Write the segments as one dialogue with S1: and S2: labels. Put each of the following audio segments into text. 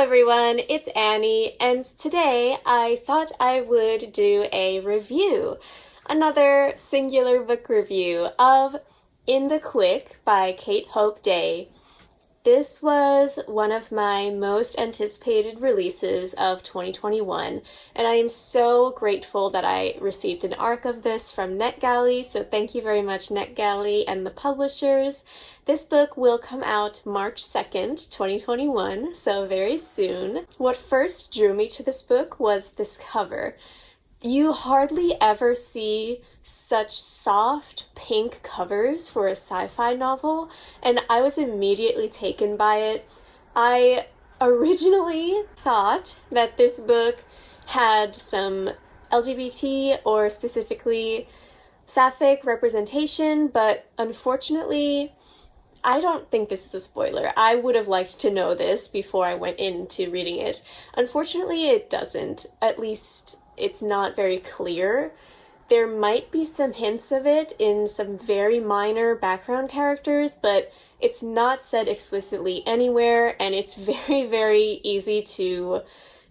S1: everyone, it's Annie, and today I thought I would do a review, another singular book review of In the Quick by Kate Hope Day. This was one of my most anticipated releases of 2021, and I am so grateful that I received an ARC of this from Netgalley, so thank you very much, Netgalley and the publishers. This book will come out March 2nd, 2021, so very soon. What first drew me to this book was this cover. You hardly ever see such soft pink covers for a sci-fi novel, and I was immediately taken by it. I originally thought that this book had some LGBT or specifically sapphic representation, but unfortunately, I don't think this is a spoiler. I would have liked to know this before I went into reading it. Unfortunately, it doesn't. At least it's not very clear. There might be some hints of it in some very minor background characters, but it's not said explicitly anywhere, and it's very, very easy to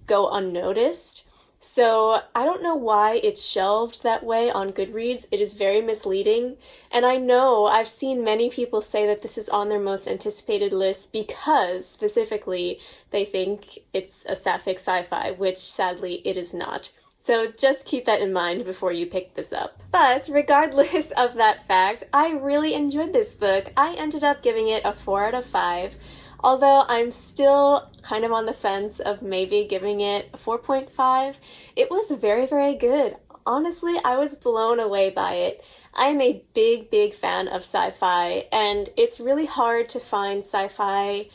S1: go unnoticed. So I don't know why it's shelved that way on Goodreads. It is very misleading, and I know I've seen many people say that this is on their most anticipated list because, specifically, they think it's a sapphic sci-fi, which sadly it is not. So just keep that in mind before you pick this up. But regardless of that fact, I really enjoyed this book. I ended up giving it a 4 out of 5, although I'm still kind of on the fence of maybe giving it a 4.5. It was very, very good. Honestly, I was blown away by it. I'm a big, big fan of sci-fi, and it's really hard to find sci-fi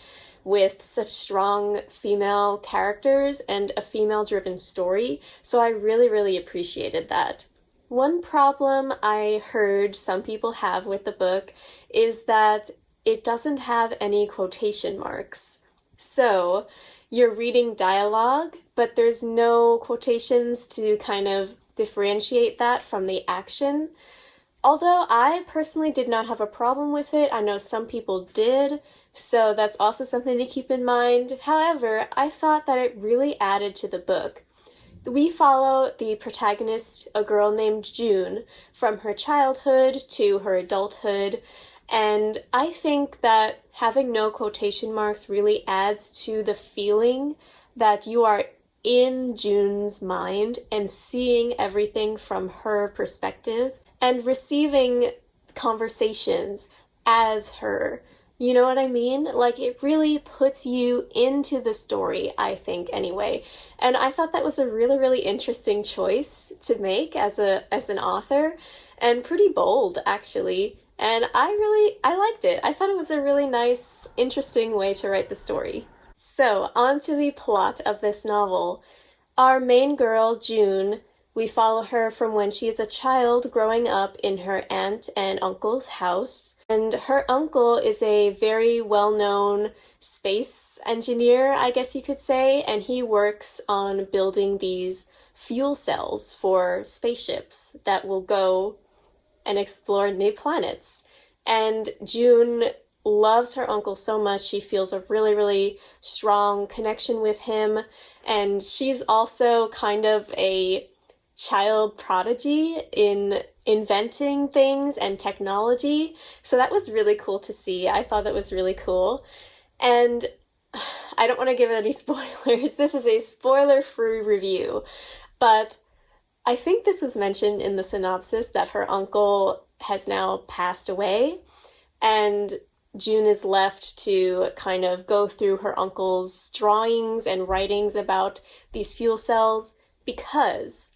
S1: with such strong female characters and a female-driven story, so I really, really appreciated that. One problem I heard some people have with the book is that it doesn't have any quotation marks. So, you're reading dialogue, but there's no quotations to kind of differentiate that from the action. Although I personally did not have a problem with it, I know some people did, so that's also something to keep in mind. However, I thought that it really added to the book. We follow the protagonist, a girl named June, from her childhood to her adulthood, and I think that having no quotation marks really adds to the feeling that you are in June's mind and seeing everything from her perspective and receiving conversations as her. You know what I mean? Like, it really puts you into the story, I think, anyway. And I thought that was a really, really interesting choice to make as an author, and pretty bold, actually. And I liked it. I thought it was a really nice, interesting way to write the story. So, on to the plot of this novel. Our main girl, June, we follow her from when she is a child growing up in her aunt and uncle's house. And her uncle is a very well-known space engineer, I guess you could say, and he works on building these fuel cells for spaceships that will go and explore new planets. And June loves her uncle so much, she feels a really, really strong connection with him, and she's also kind of a child prodigy in inventing things and technology, so that was really cool to see. I thought that was really cool. And I don't want to give any spoilers. This is a spoiler-free review, but I think this was mentioned in the synopsis that her uncle has now passed away, and June is left to kind of go through her uncle's drawings and writings about these fuel cells because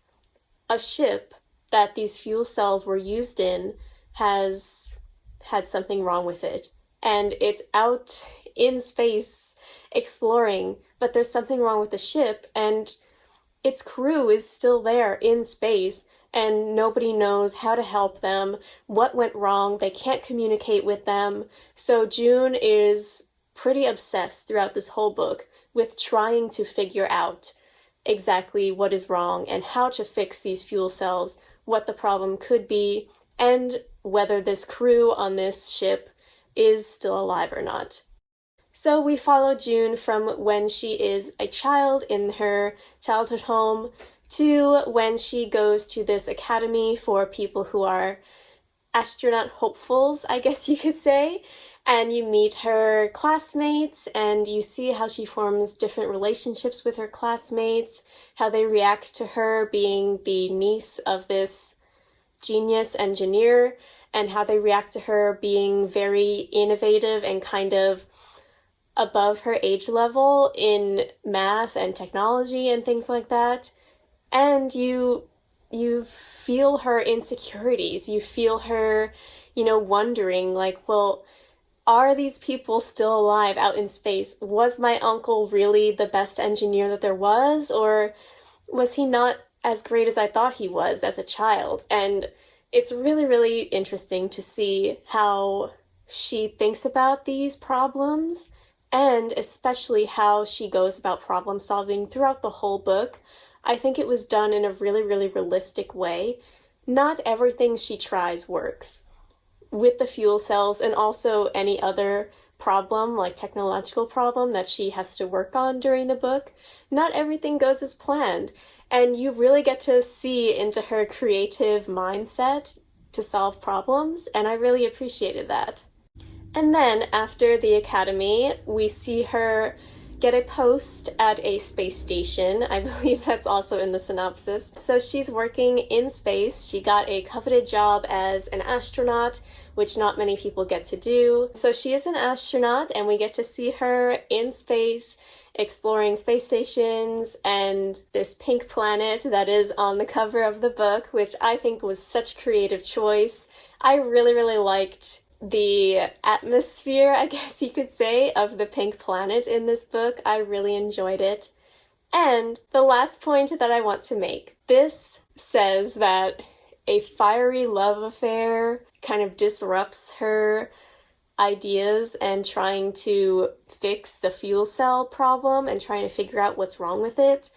S1: a ship that these fuel cells were used in has had something wrong with it. And it's out in space exploring, but there's something wrong with the ship, and its crew is still there in space, and nobody knows how to help them, what went wrong, they can't communicate with them. So June is pretty obsessed throughout this whole book with trying to figure out exactly what is wrong and how to fix these fuel cells, what the problem could be, and whether this crew on this ship is still alive or not. So we follow June from when she is a child in her childhood home to when she goes to this academy for people who are astronaut hopefuls, I guess you could say. And you meet her classmates and you see how she forms different relationships with her classmates, how they react to her being the niece of this genius engineer, and how they react to her being very innovative and kind of above her age level in math and technology and things like that. And you feel her insecurities. You feel her, wondering, like, well, are these people still alive out in space? Was my uncle really the best engineer that there was? Or was he not as great as I thought he was as a child? And it's really, really interesting to see how she thinks about these problems, and especially how she goes about problem solving throughout the whole book. I think it was done in a really, really realistic way. Not everything she tries works. With the fuel cells and also any other problem, like technological problem that she has to work on during the book, not everything goes as planned. And you really get to see into her creative mindset to solve problems, and I really appreciated that. And then after the academy, we see her get a post at a space station. I believe that's also in the synopsis. So she's working in space. She got a coveted job as an astronaut, which not many people get to do. So she is an astronaut, and we get to see her in space, exploring space stations and this pink planet that is on the cover of the book, which I think was such a creative choice. I really, really liked the atmosphere, I guess you could say, of the pink planet in this book. I really enjoyed it. And the last point that I want to make, this says that a fiery love affair kind of disrupts her ideas and trying to fix the fuel cell problem and trying to figure out what's wrong with it.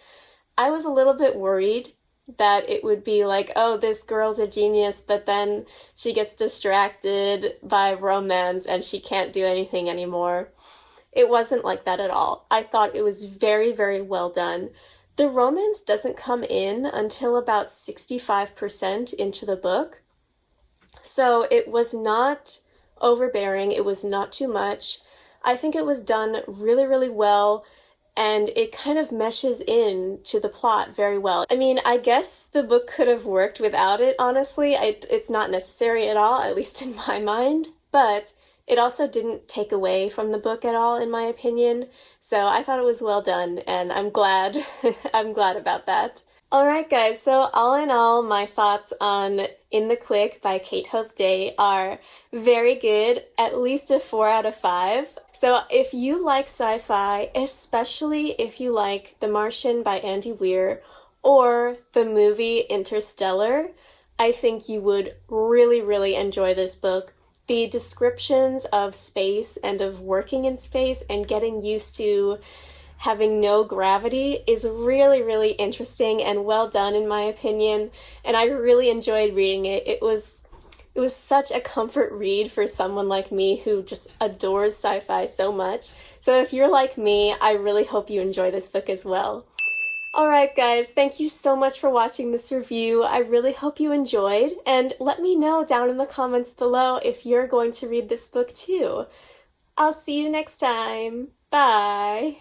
S1: I was a little bit worried that it would be like, oh, this girl's a genius, but then she gets distracted by romance and she can't do anything anymore. It wasn't like that at all. I thought it was very, very well done. The romance doesn't come in until about 65% into the book. So it was not overbearing, it was not too much. I think it was done really, really well, and it kind of meshes in to the plot very well. I mean, I guess the book could have worked without it, honestly. It's not necessary at all, at least in my mind, but it also didn't take away from the book at all, in my opinion. So I thought it was well done, and I'm glad. I'm glad about that. Alright guys, so all in all, my thoughts on In the Quick by Kate Hope Day are very good, at least a 4 out of 5. So if you like sci-fi, especially if you like The Martian by Andy Weir or the movie Interstellar, I think you would really, really enjoy this book. The descriptions of space and of working in space and getting used to having no gravity is really, really interesting and well done in my opinion, and I really enjoyed reading it. It was such a comfort read for someone like me who just adores sci-fi so much. So if you're like me, I really hope you enjoy this book as well. Alright guys, thank you so much for watching this review. I really hope you enjoyed, and let me know down in the comments below if you're going to read this book too. I'll see you next time. Bye!